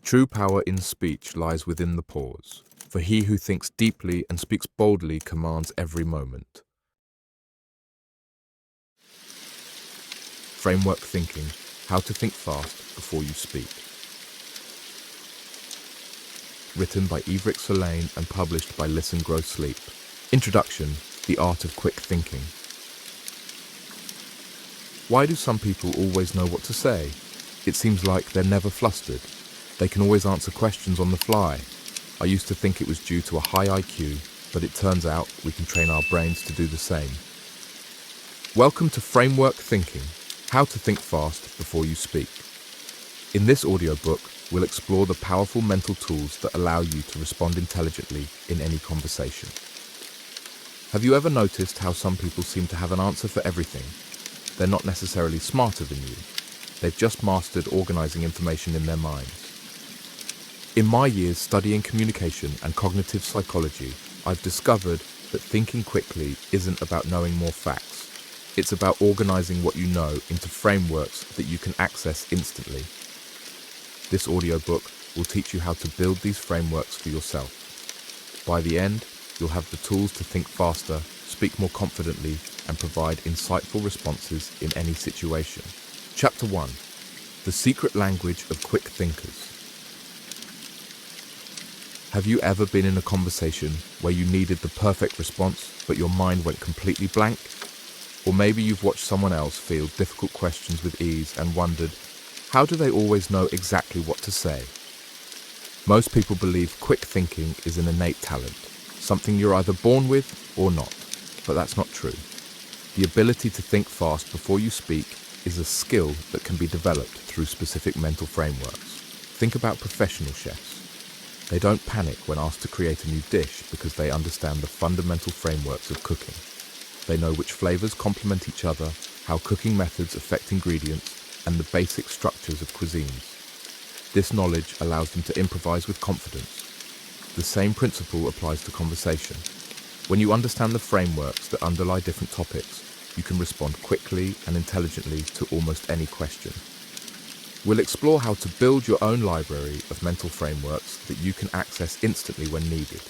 True power in speech lies within the pause, for he who thinks deeply and speaks boldly commands every moment. Framework Thinking: How to Think Fast Before You Speak. Written by Ivrik Solane and published by Listen Grow Sleep. Introduction: The Art of Quick Thinking. Why do some people always know what to say? It seems like they're never flustered. They can always answer questions on the fly. I used to think it was due to a high IQ, but it turns out we can train our brains to do the same. Welcome to Framework Thinking: How to Think Fast Before You Speak. In this audiobook, we'll explore the powerful mental tools that allow you to respond intelligently in any conversation. Have you ever noticed how some people seem to have an answer for everything? They're not necessarily smarter than you. They've just mastered organizing information in their minds. In my years studying communication and cognitive psychology, I've discovered that thinking quickly isn't about knowing more facts. It's about organizing what you know into frameworks that you can access instantly. This audiobook will teach you how to build these frameworks for yourself. By the end, you'll have the tools to think faster, speak more confidently, and provide insightful responses in any situation. Chapter 1: The Secret Language of Quick Thinkers. Have you ever been in a conversation where you needed the perfect response, but your mind went completely blank? Or maybe you've watched someone else field difficult questions with ease and wondered, how do they always know exactly what to say? Most people believe quick thinking is an innate talent, something you're either born with or not, but that's not true. The ability to think fast before you speak is a skill that can be developed through specific mental frameworks. Think about professional chefs. They don't panic when asked to create a new dish because they understand the fundamental frameworks of cooking. They know which flavors complement each other, how cooking methods affect ingredients, and the basic structures of cuisines. This knowledge allows them to improvise with confidence. The same principle applies to conversation. When you understand the frameworks that underlie different topics, you can respond quickly and intelligently to almost any question. We'll explore how to build your own library of mental frameworks that you can access instantly when needed.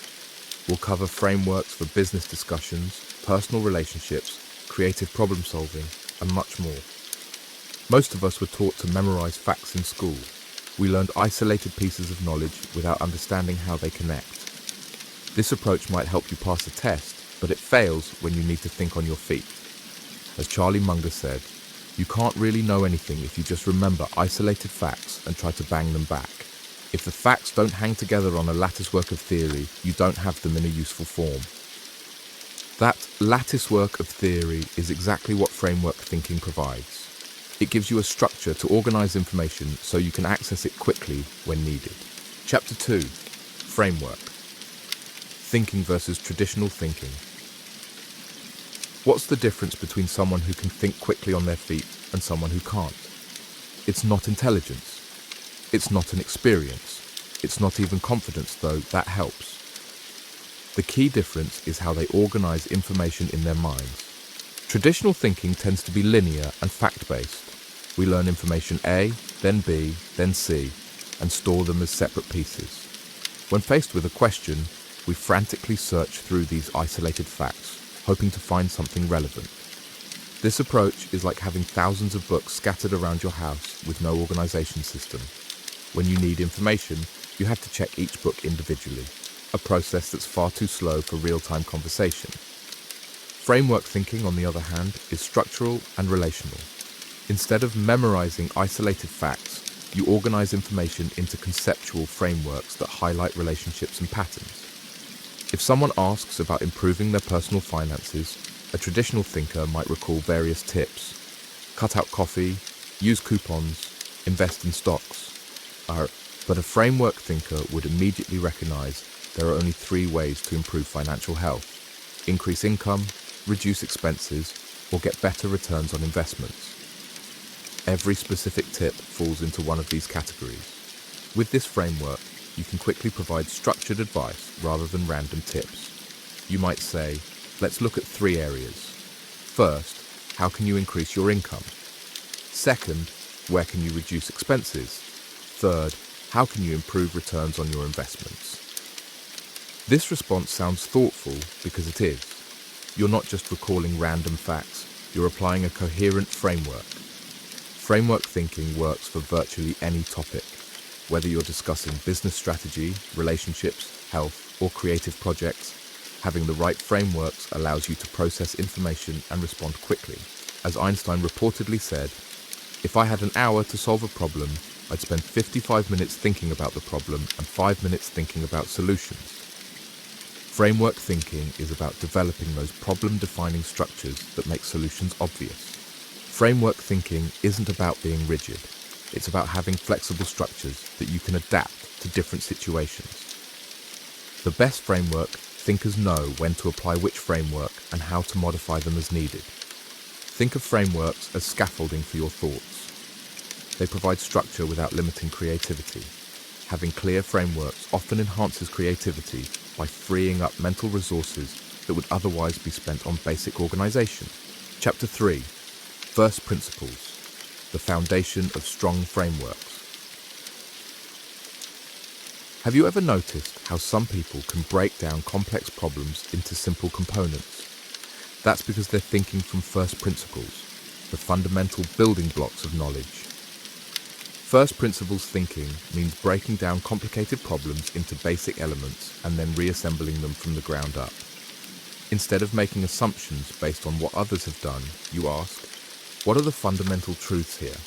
We'll cover frameworks for business discussions, personal relationships, creative problem solving, and much more. Most of us were taught to memorize facts in school. We learned isolated pieces of knowledge without understanding how they connect. This approach might help you pass a test, but it fails when you need to think on your feet. As Charlie Munger said, you can't really know anything if you just remember isolated facts and try to bang them back. If the facts don't hang together on a latticework of theory, you don't have them in a useful form. That latticework of theory is exactly what framework thinking provides. It gives you a structure to organize information so you can access it quickly when needed. Chapter 2: Framework. Thinking versus traditional thinking. What's the difference between someone who can think quickly on their feet and someone who can't? It's not intelligence. It's not an experience. It's not even confidence, though that helps. The key difference is how they organize information in their minds. Traditional thinking tends to be linear and fact-based. We learn information A, then B, then C, and store them as separate pieces. When faced with a question, we frantically search through these isolated facts, hoping to find something relevant. This approach is like having thousands of books scattered around your house with no organization system. When you need information, you have to check each book individually, a process that's far too slow for real-time conversation. Framework thinking, on the other hand, is structural and relational. Instead of memorizing isolated facts, you organize information into conceptual frameworks that highlight relationships and patterns. If someone asks about improving their personal finances, a traditional thinker might recall various tips: cut out coffee, use coupons, invest in stocks. But a framework thinker would immediately recognize there are only 3 ways to improve financial health: increase income, reduce expenses, or get better returns on investments. Every specific tip falls into one of these categories. With this framework, you can quickly provide structured advice rather than random tips. You might say, let's look at 3 areas. First, how can you increase your income? Second, where can you reduce expenses? Third, How can you improve returns on your investments? This response sounds thoughtful because it is. You're not just recalling random facts, you're applying a coherent framework. Framework thinking works for virtually any topic, whether you're discussing business strategy, relationships, health, or creative projects. Having the right frameworks allows you to process information and respond quickly. As Einstein reportedly said, "If I had an hour to solve a problem, I'd spend 55 minutes thinking about the problem and 5 minutes thinking about solutions." Framework thinking is about developing those problem-defining structures that make solutions obvious. Framework thinking isn't about being rigid. It's about having flexible structures that you can adapt to different situations. The best framework, thinkers know when to apply which framework and how to modify them as needed. Think of frameworks as scaffolding for your thoughts. They provide structure without limiting creativity. Having clear frameworks often enhances creativity by freeing up mental resources that would otherwise be spent on basic organization. Chapter 3. First Principles, the foundation of strong frameworks. Have you ever noticed how some people can break down complex problems into simple components? That's because they're thinking from first principles, the fundamental building blocks of knowledge. First principles thinking means breaking down complicated problems into basic elements and then reassembling them from the ground up. Instead of making assumptions based on what others have done, you ask, what are the fundamental truths here?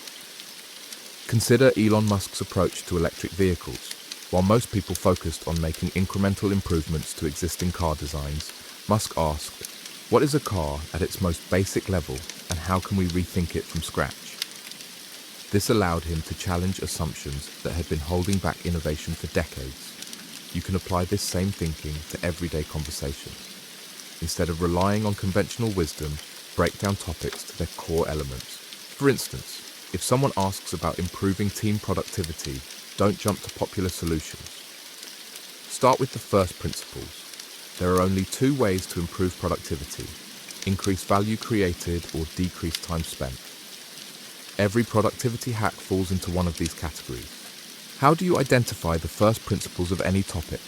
Consider Elon Musk's approach to electric vehicles. While most people focused on making incremental improvements to existing car designs, Musk asked, what is a car at its most basic level and how can we rethink it from scratch? This allowed him to challenge assumptions that had been holding back innovation for decades. You can apply this same thinking to everyday conversations. Instead of relying on conventional wisdom, break down topics to their core elements. For instance, if someone asks about improving team productivity, don't jump to popular solutions. Start with the first principles. There are only 2 ways to improve productivity: increase value created or decrease time spent. Every productivity hack falls into one of these categories. How do you identify the first principles of any topic?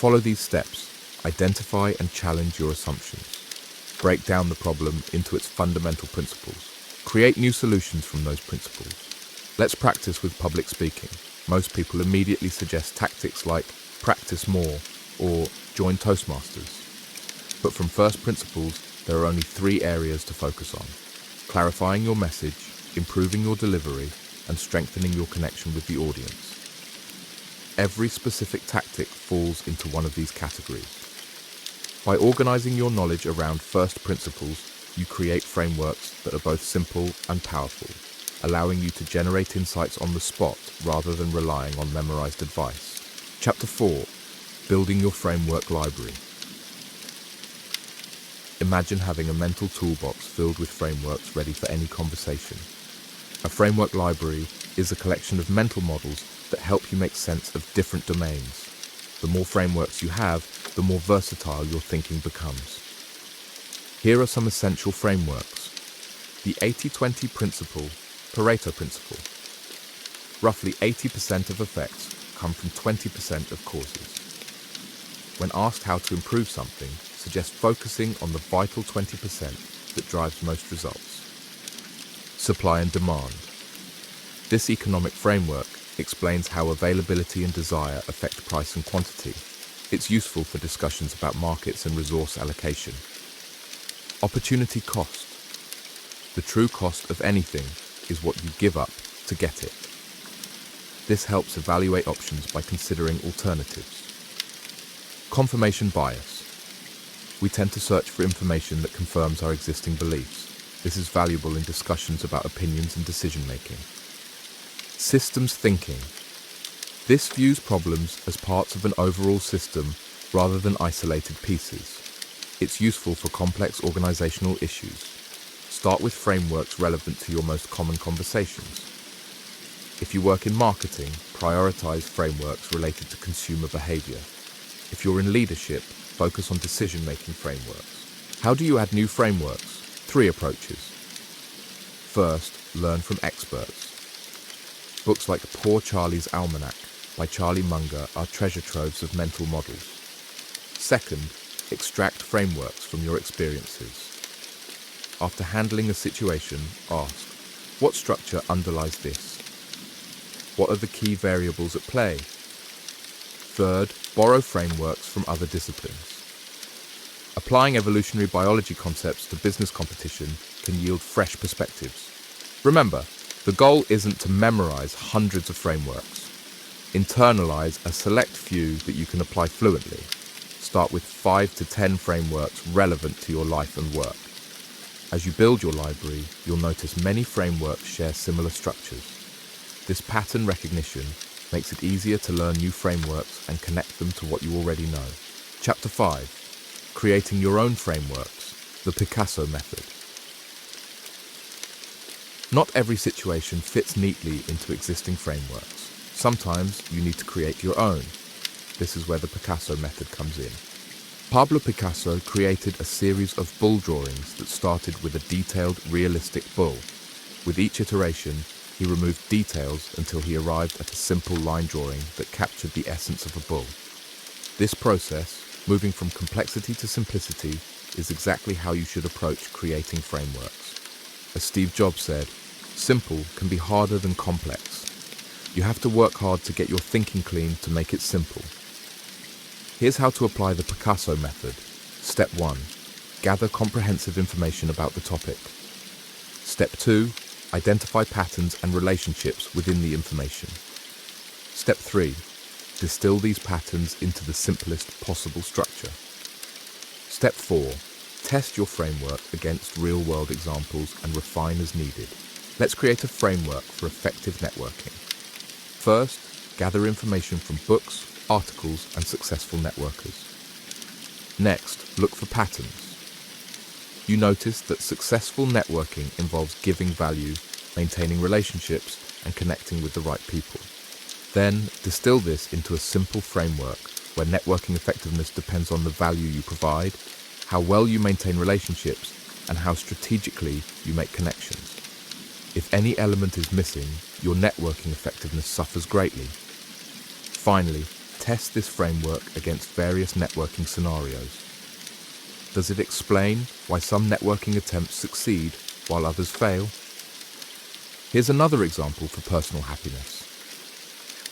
Follow these steps. Identify and challenge your assumptions. Break down the problem into its fundamental principles. Create new solutions from those principles. Let's practice with public speaking. Most people immediately suggest tactics like practice more or join Toastmasters. But from first principles, there are only 3 areas to focus on: clarifying your message, improving your delivery, and strengthening your connection with the audience. Every specific tactic falls into one of these categories. By organizing your knowledge around first principles, you create frameworks that are both simple and powerful, allowing you to generate insights on the spot rather than relying on memorized advice. Chapter 4. Building your framework library. Imagine having a mental toolbox filled with frameworks ready for any conversation. A framework library is a collection of mental models that help you make sense of different domains. The more frameworks you have, the more versatile your thinking becomes. Here are some essential frameworks. The 80-20 principle, Pareto principle. Roughly 80% of effects come from 20% of causes. When asked how to improve something, suggest focusing on the vital 20% that drives most results. Supply and demand. This economic framework explains how availability and desire affect price and quantity. It's useful for discussions about markets and resource allocation. Opportunity cost. The true cost of anything is what you give up to get it. This helps evaluate options by considering alternatives. Confirmation bias. We tend to search for information that confirms our existing beliefs. This is valuable in discussions about opinions and decision-making. Systems thinking. This views problems as parts of an overall system rather than isolated pieces. It's useful for complex organizational issues. Start with frameworks relevant to your most common conversations. If you work in marketing, prioritize frameworks related to consumer behavior. If you're in leadership, focus on decision-making frameworks. How do you add new frameworks? 3 approaches. First, learn from experts. Books like Poor Charlie's Almanac by Charlie Munger are treasure troves of mental models. Second, extract frameworks from your experiences. After handling a situation, ask, what structure underlies this? What are the key variables at play? Third, borrow frameworks from other disciplines. Applying evolutionary biology concepts to business competition can yield fresh perspectives. Remember, the goal isn't to memorize hundreds of frameworks. Internalize a select few that you can apply fluently. Start with 5 to 10 frameworks relevant to your life and work. As you build your library, you'll notice many frameworks share similar structures. This pattern recognition makes it easier to learn new frameworks and connect them to what you already know. Chapter 5. Creating your own frameworks, the Picasso method. Not every situation fits neatly into existing frameworks. Sometimes you need to create your own. This is where the Picasso method comes in. Pablo Picasso created a series of bull drawings that started with a detailed, realistic bull. With each iteration, he removed details until he arrived at a simple line drawing that captured the essence of a bull. This process, moving from complexity to simplicity, is exactly how you should approach creating frameworks. As Steve Jobs said, simple can be harder than complex. You have to work hard to get your thinking clean to make it simple. Here's how to apply the Picasso method. Step 1. Gather comprehensive information about the topic. Step 2. Identify patterns and relationships within the information. Step 3. Distill these patterns into the simplest possible structure. Step 4. Test your framework against real-world examples and refine as needed. Let's create a framework for effective networking. First, gather information from books, articles, and successful networkers. Next, look for patterns. You notice that successful networking involves giving value, maintaining relationships, and connecting with the right people. Then, distill this into a simple framework where networking effectiveness depends on the value you provide, how well you maintain relationships, and how strategically you make connections. If any element is missing, your networking effectiveness suffers greatly. Finally, test this framework against various networking scenarios. Does it explain why some networking attempts succeed while others fail? Here's another example for personal happiness.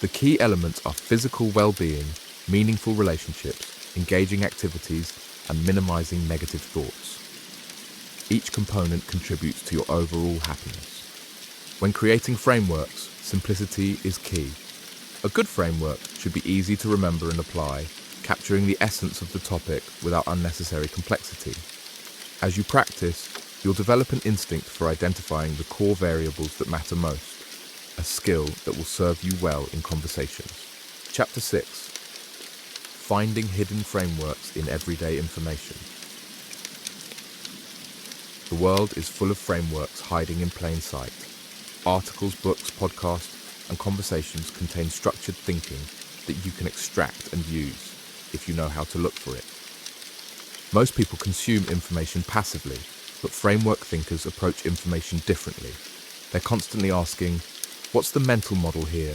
The key elements are physical well-being, meaningful relationships, engaging activities, and minimizing negative thoughts. Each component contributes to your overall happiness. When creating frameworks, simplicity is key. A good framework should be easy to remember and apply, capturing the essence of the topic without unnecessary complexity. As you practice, you'll develop an instinct for identifying the core variables that matter most, a skill that will serve you well in conversations. Chapter 6. Finding hidden frameworks in everyday information. The world is full of frameworks hiding in plain sight. Articles, books, podcasts, and conversations contain structured thinking that you can extract and use if you know how to look for it. Most people consume information passively, but framework thinkers approach information differently. They're constantly asking, what's the mental model here?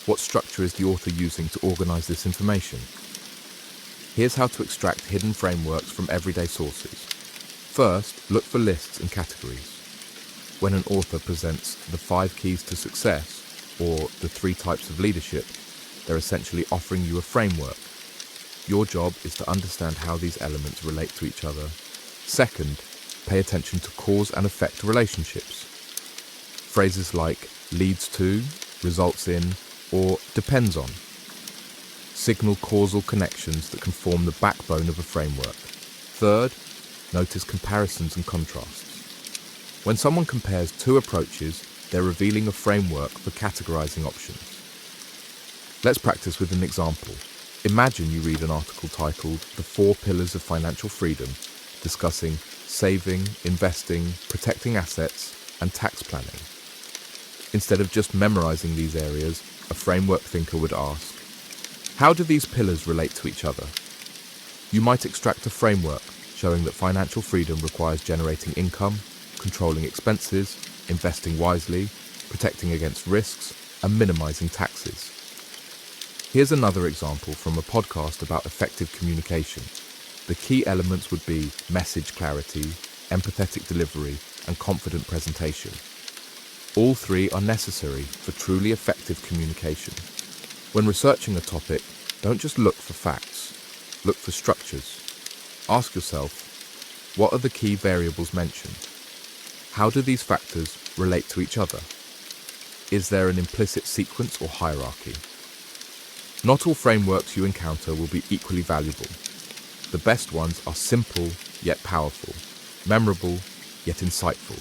What structure is the author using to organize this information? Here's how to extract hidden frameworks from everyday sources. First, look for lists and categories. When an author presents the 5 keys to success, or the 3 types of leadership, they're essentially offering you a framework. Your job is to understand how these elements relate to each other. Second, pay attention to cause and effect relationships. Phrases like leads to, results in, or depends on signal causal connections that can form the backbone of a framework. Third, notice comparisons and contrasts. When someone compares 2 approaches, they're revealing a framework for categorizing options. Let's practice with an example. Imagine you read an article titled The 4 Pillars of Financial Freedom, discussing saving, investing, protecting assets, and tax planning. Instead of just memorizing these areas, a framework thinker would ask, how do these pillars relate to each other? You might extract a framework showing that financial freedom requires generating income, controlling expenses, investing wisely, protecting against risks, and minimizing taxes. Here's another example from a podcast about effective communication. The key elements would be message clarity, empathetic delivery, and confident presentation. All three are necessary for truly effective communication. When researching a topic, don't just look for facts, look for structures. Ask yourself, what are the key variables mentioned? How do these factors relate to each other? Is there an implicit sequence or hierarchy? Not all frameworks you encounter will be equally valuable. The best ones are simple yet powerful, memorable yet insightful,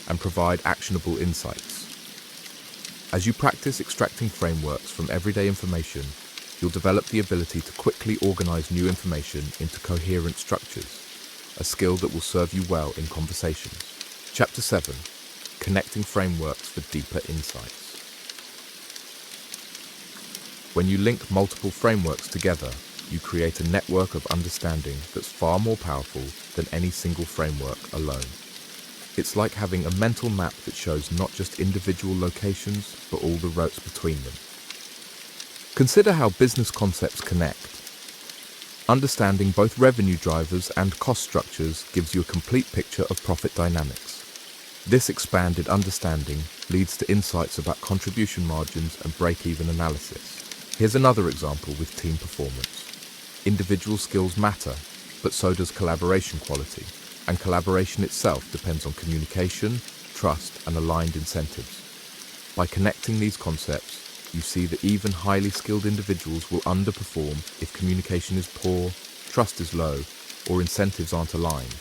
and provide actionable insights. As you practice extracting frameworks from everyday information, you'll develop the ability to quickly organize new information into coherent structures, a skill that will serve you well in conversations. Chapter 7. Connecting frameworks for deeper insights. When you link multiple frameworks together, you create a network of understanding that's far more powerful than any single framework alone. It's like having a mental map that shows not just individual locations, but all the routes between them. Consider how business concepts connect. Understanding both revenue drivers and cost structures gives you a complete picture of profit dynamics. This expanded understanding leads to insights about contribution margins and break-even analysis. Here's another example with team performance. Individual skills matter, but so does collaboration quality, and collaboration itself depends on communication, trust, and aligned incentives. By connecting these concepts, you see that even highly skilled individuals will underperform if communication is poor, trust is low, or incentives aren't aligned.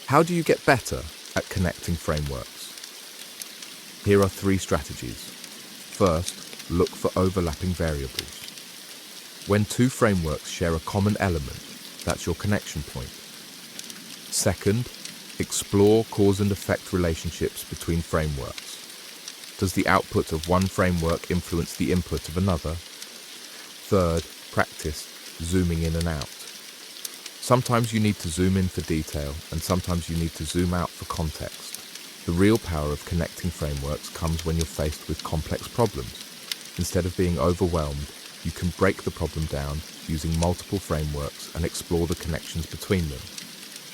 How do you get better at connecting frameworks? Here are 3 strategies. First, look for overlapping variables. When 2 frameworks share a common element, that's your connection point. Second, explore cause and effect relationships between frameworks. Does the output of one framework influence the input of another? Third, practice zooming in and out. Sometimes you need to zoom in for detail, and sometimes you need to zoom out for context. The real power of connecting frameworks comes when you're faced with complex problems. Instead of being overwhelmed, you can break the problem down using multiple frameworks and explore the connections between them.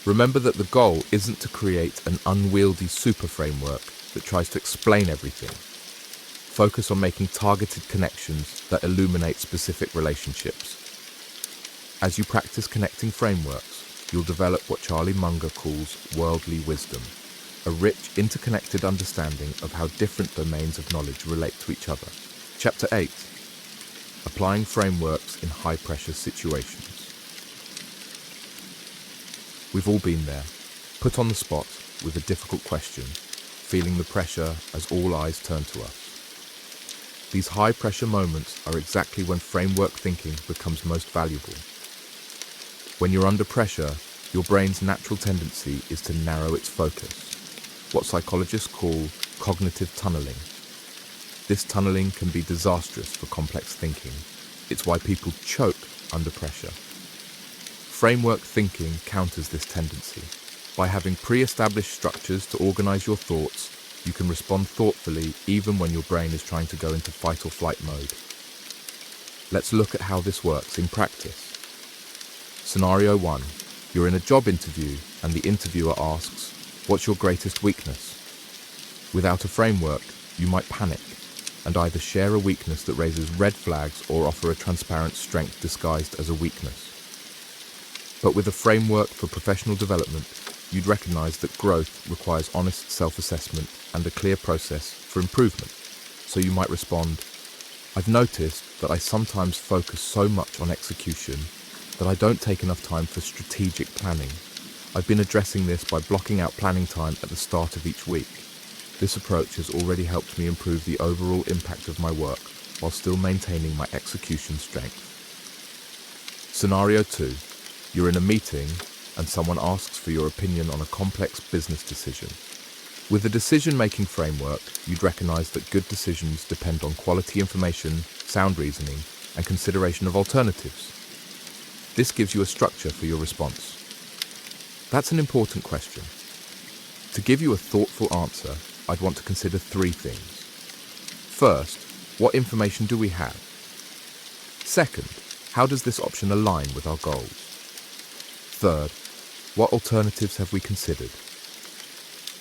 Remember that the goal isn't to create an unwieldy super framework that tries to explain everything. Focus on making targeted connections that illuminate specific relationships. As you practice connecting frameworks, you'll develop what Charlie Munger calls worldly wisdom, a rich, interconnected understanding of how different domains of knowledge relate to each other. Chapter 8. Applying frameworks in high-pressure situations. We've all been there, put on the spot with a difficult question, feeling the pressure as all eyes turn to us. These high-pressure moments are exactly when framework thinking becomes most valuable. When you're under pressure, your brain's natural tendency is to narrow its focus, what psychologists call cognitive tunneling. This tunneling can be disastrous for complex thinking. It's why people choke under pressure. Framework thinking counters this tendency. By having pre-established structures to organize your thoughts, you can respond thoughtfully even when your brain is trying to go into fight or flight mode. Let's look at how this works in practice. Scenario 1. You're in a job interview and the interviewer asks, "What's your greatest weakness?" Without a framework, you might panic and either share a weakness that raises red flags or offer a transparent strength disguised as a weakness. But with a framework for professional development, you'd recognize that growth requires honest self-assessment and a clear process for improvement. So you might respond, "I've noticed that I sometimes focus so much on execution that I don't take enough time for strategic planning. I've been addressing this by blocking out planning time at the start of each week. This approach has already helped me improve the overall impact of my work while still maintaining my execution strength." Scenario 2. You're in a meeting and someone asks for your opinion on a complex business decision. With a decision-making framework, you'd recognize that good decisions depend on quality information, sound reasoning, and consideration of alternatives. This gives you a structure for your response. That's an important question. To give you a thoughtful answer, I'd want to consider 3 things. First, what information do we have? Second, how does this option align with our goals? Third, what alternatives have we considered?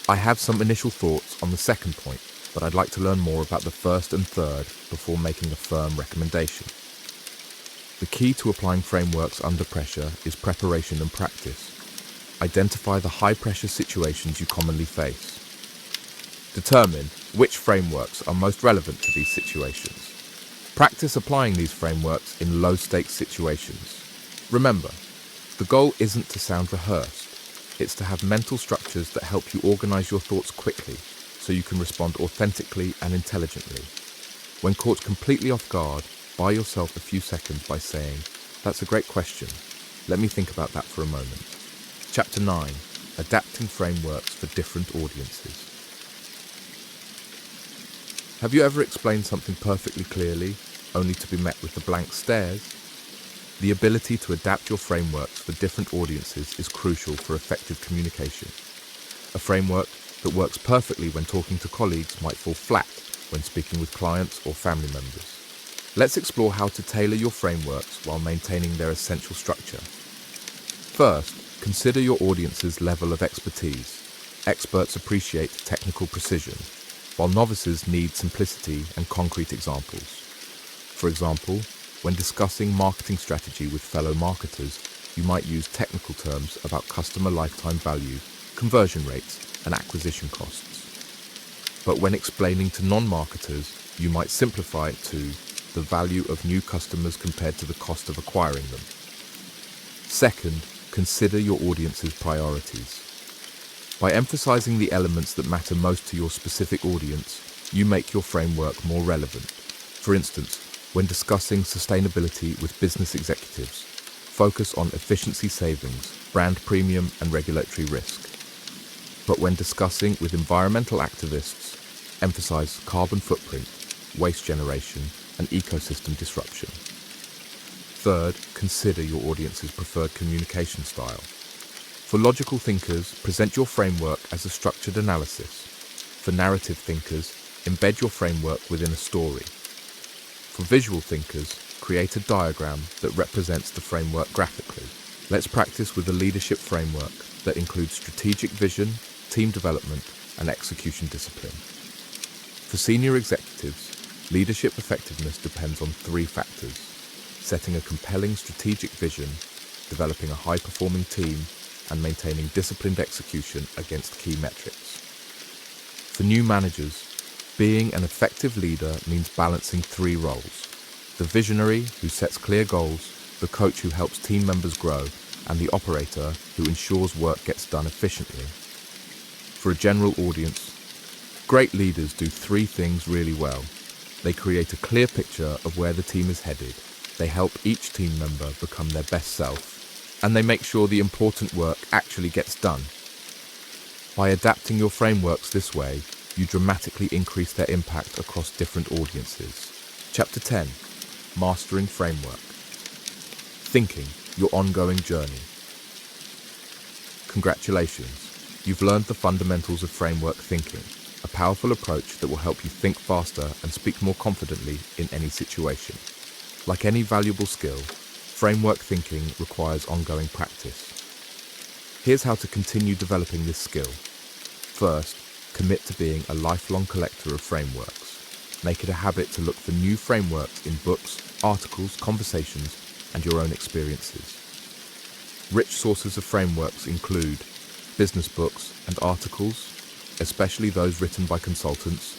I have some initial thoughts on the second point, but I'd like to learn more about the first and third before making a firm recommendation. The key to applying frameworks under pressure is preparation and practice. Identify the high-pressure situations you commonly face. Determine which frameworks are most relevant to these situations. Practice applying these frameworks in low-stakes situations. Remember, the goal isn't to sound rehearsed. It's to have mental structures that help you organize your thoughts quickly so you can respond authentically and intelligently. When caught completely off guard, buy yourself a few seconds by saying, "That's a great question. Let me think about that for a moment." Chapter 9. Adapting Frameworks for Different Audiences. Have you ever explained something perfectly clearly, only to be met with the blank stares? The ability to adapt your frameworks for different audiences is crucial for effective communication. A framework that works perfectly when talking to colleagues might fall flat when speaking with clients or family members. Let's explore how to tailor your frameworks while maintaining their essential structure. First, consider your audience's level of expertise. Experts appreciate technical precision, while novices need simplicity and concrete examples. For example, when discussing marketing strategy with fellow marketers, you might use technical terms about customer lifetime value, conversion rates, and acquisition costs. But when explaining to non-marketers, you might simplify it to the value of new customers compared to the cost of acquiring them. Second, consider your audience's priorities. By emphasizing the elements that matter most to your specific audience, you make your framework more relevant. For instance, when discussing sustainability with business executives, focus on efficiency savings, brand premium, and regulatory risk. But when discussing with environmental activists, emphasize carbon footprint, waste generation, and ecosystem disruption. Third, consider your audience's preferred communication style. For logical thinkers, present your framework as a structured analysis. For narrative thinkers, embed your framework within a story. For visual thinkers, create a diagram that represents the framework graphically. Let's practice with a leadership framework that includes strategic vision, team development, and execution discipline. For senior executives, leadership effectiveness depends on 3 factors: setting a compelling strategic vision, developing a high-performing team, and maintaining disciplined execution against key metrics. For new managers, being an effective leader means balancing 3 roles: the visionary who sets clear goals, the coach who helps team members grow, and the operator who ensures work gets done efficiently. For a general audience, great leaders do 3 things really well. They create a clear picture of where the team is headed, they help each team member become their best self, and they make sure the important work actually gets done. By adapting your frameworks this way, you dramatically increase their impact across different audiences. Chapter 10. Mastering Framework. Thinking, your ongoing journey. Congratulations, you've learned the fundamentals of framework thinking, a powerful approach that will help you think faster and speak more confidently in any situation. Like any valuable skill, framework thinking requires ongoing practice. Here's how to continue developing this skill. First, commit to being a lifelong collector of frameworks. Make it a habit to look for new frameworks in books, articles, conversations, and your own experiences. Rich sources of frameworks include business books and articles, especially those written by consultants,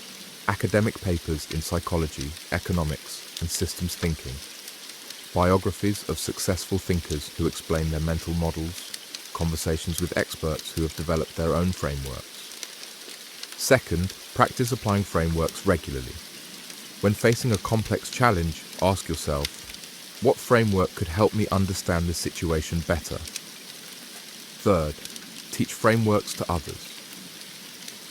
academic papers in psychology, economics, and systems thinking, biographies of successful thinkers who explain their mental models, conversations with experts who have developed their own frameworks. Second, practice applying frameworks regularly. When facing a complex challenge, ask yourself, what framework could help me understand this situation better? Third, teach frameworks to others.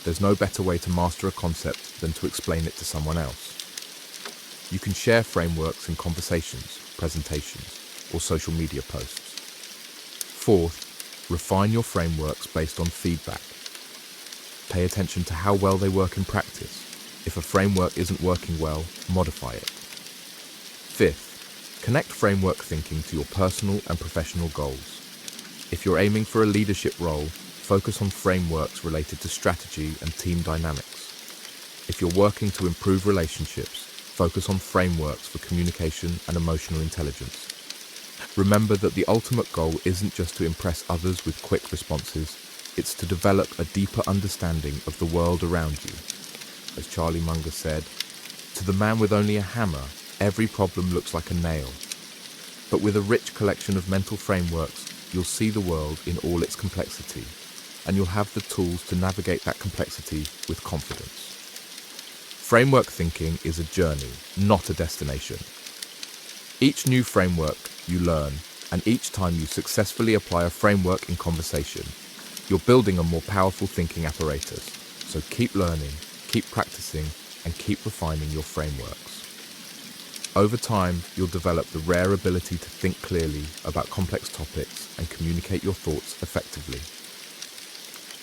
There's no better way to master a concept than to explain it to someone else. You can share frameworks in conversations, presentations, or social media posts. Fourth, refine your frameworks based on feedback. Pay attention to how well they work in practice. If a framework isn't working well, modify it. Fifth, connect framework thinking to your personal and professional goals. If you're aiming for a leadership role, focus on frameworks related to strategy and team dynamics. If you're working to improve relationships, focus on frameworks for communication and emotional intelligence. Remember that the ultimate goal isn't just to impress others with quick responses, it's to develop a deeper understanding of the world around you. As Charlie Munger said, "To the man with only a hammer, every problem looks like a nail. But with a rich collection of mental frameworks, you'll see the world in all its complexity, and you'll have the tools to navigate that complexity with confidence." Framework thinking is a journey, not a destination. Each new framework you learn, and each time you successfully apply a framework in conversation, you're building a more powerful thinking apparatus. So keep learning, keep practicing, and keep refining your frameworks. Over time, you'll develop the rare ability to think clearly about complex topics and communicate your thoughts effectively.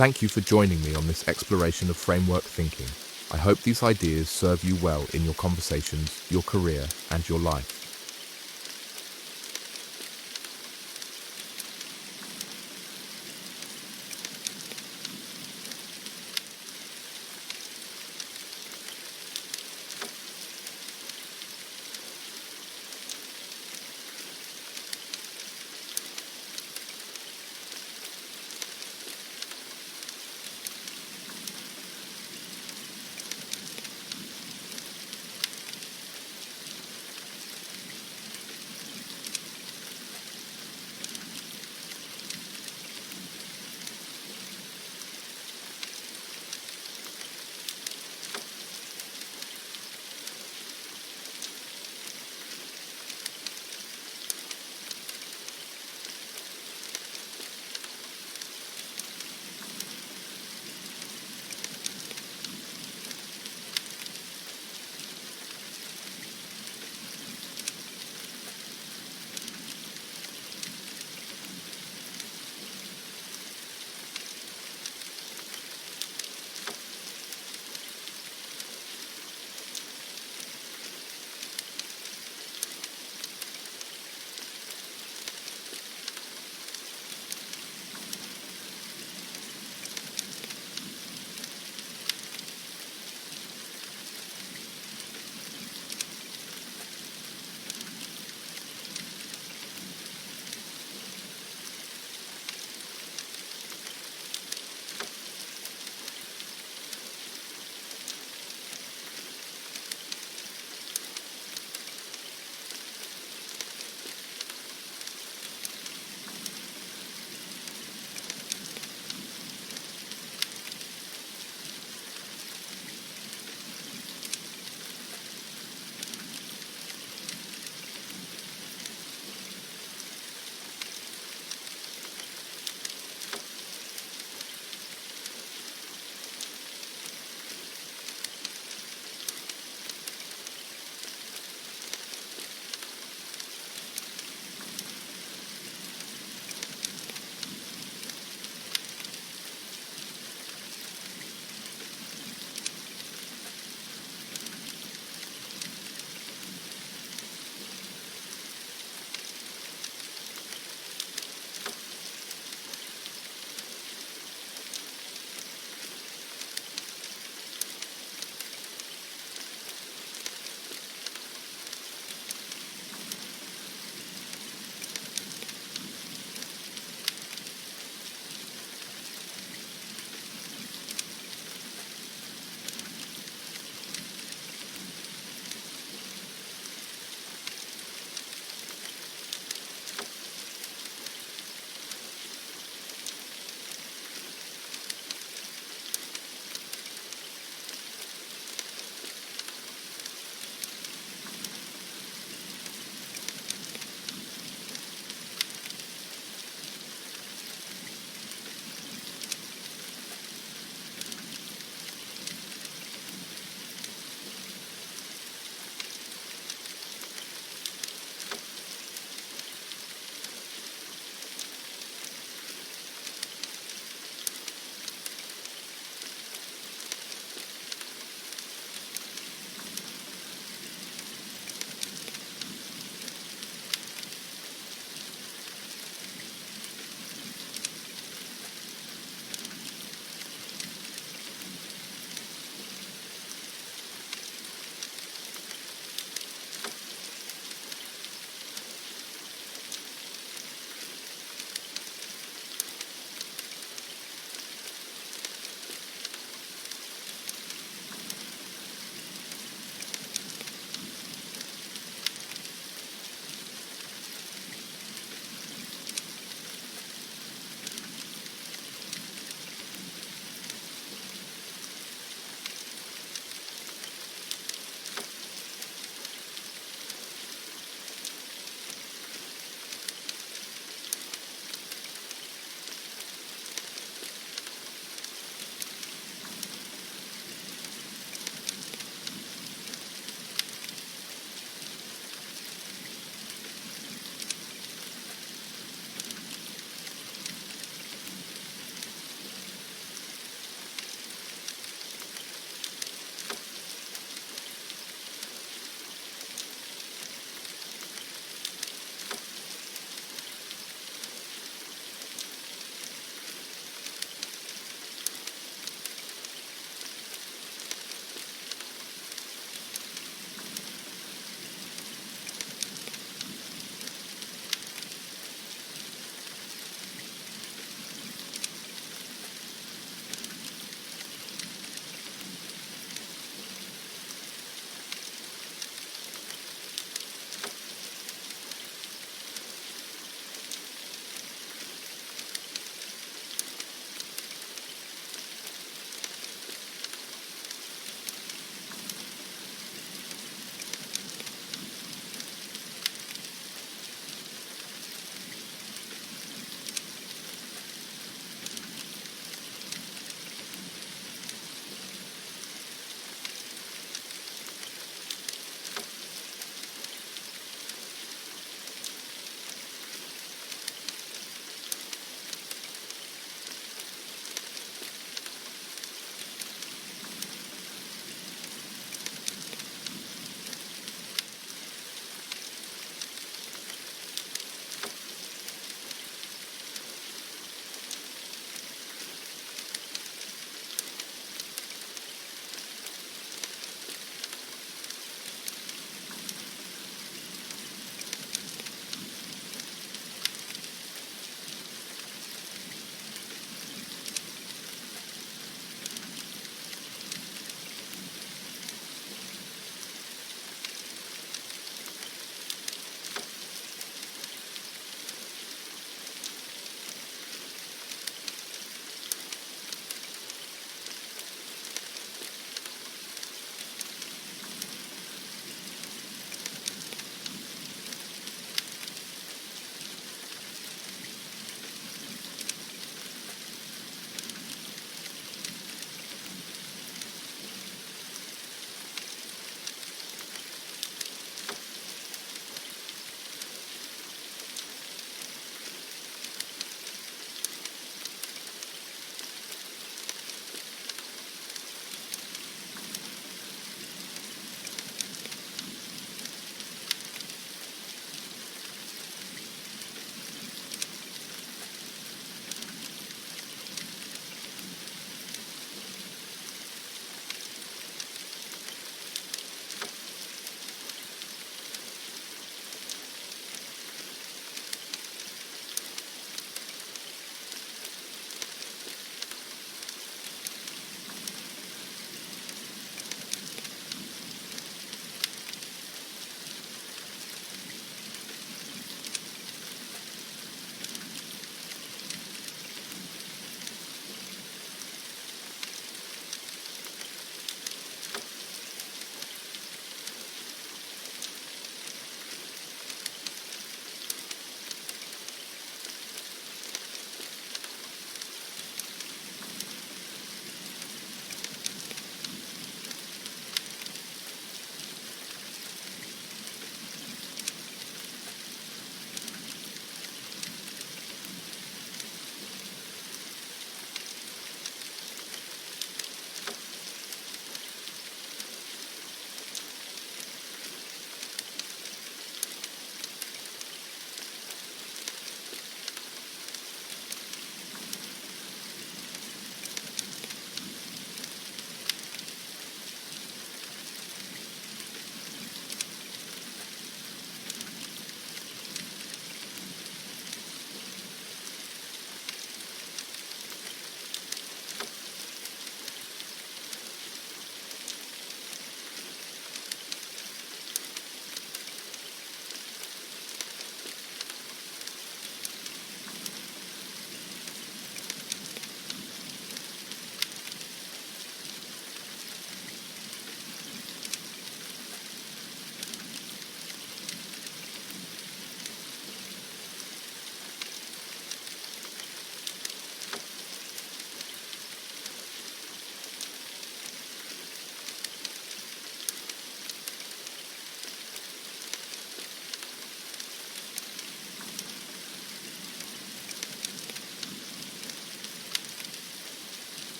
Thank you for joining me on this exploration of framework thinking. I hope these ideas serve you well in your conversations, your career, and your life.